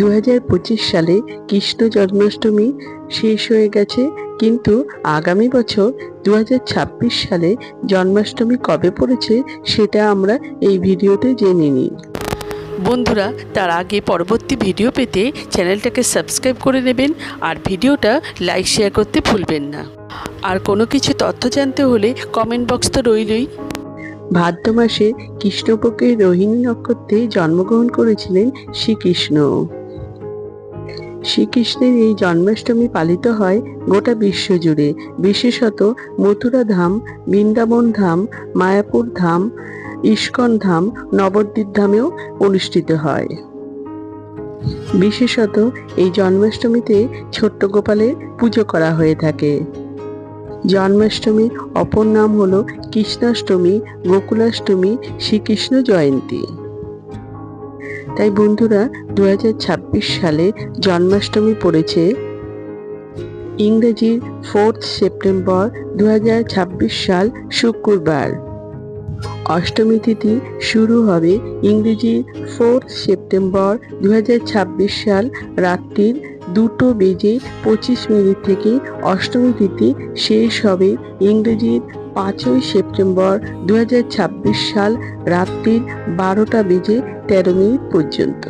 2025 সালে কৃষ্ণ জন্মাষ্টমী শেষ হয়ে গেছে, কিন্তু আগামী বছর 2026 সালে জন্মাষ্টমী কবে পড়েছে সেটা আমরা এই ভিডিওতে জেনে নিই। বন্ধুরা, তার আগে পরবর্তী ভিডিও পেতে চ্যানেলটাকে সাবস্ক্রাইব করে নেবেন আর ভিডিওটা লাইক শেয়ার করতে ভুলবেন না। আর কোনো কিছু তথ্য জানতে হলে কমেন্ট বক্স তো রইলই। ভাদ্র মাসে কৃষ্ণপক্ষের রোহিণী নক্ষত্রে জন্মগ্রহণ করেছিলেন শ্রীকৃষ্ণ। শ্রীকৃষ্ণের এই জন্মাষ্টমী পালিত হয় গোটা বিশ্ব জুড়ে, বিশেষত মথুরা ধাম, বৃন্দাবন ধাম, মায়াপুর ধাম, ইস্কন ধাম, নবদ্বীপ ধামেও অনুষ্ঠিত হয়। বিশেষত এই জন্মাষ্টমীতে ছোট্ট গোপালের পুজো করা হয়ে থাকে। জন্মাষ্টমীর অপর নাম হলো কৃষ্ণাষ্টমী, গোকুলাষ্টমী, শ্রীকৃষ্ণ জয়ন্তী। তাই বন্ধুরা, 2026 সালে জন্মাষ্টমী পড়েছে ইংরেজির 4 সেপ্টেম্বর 2026 সাল শুক্রবার। অষ্টমী তিথি শুরু হবে ইংরেজির 4 সেপ্টেম্বর 2026 সাল রাত্রির 2:25 থেকে। অষ্টমী তিথি শেষ হবে ইংরেজির 5 সেপ্টেম্বর 2026 সাল রাত্রির 12:13 পর্যন্ত।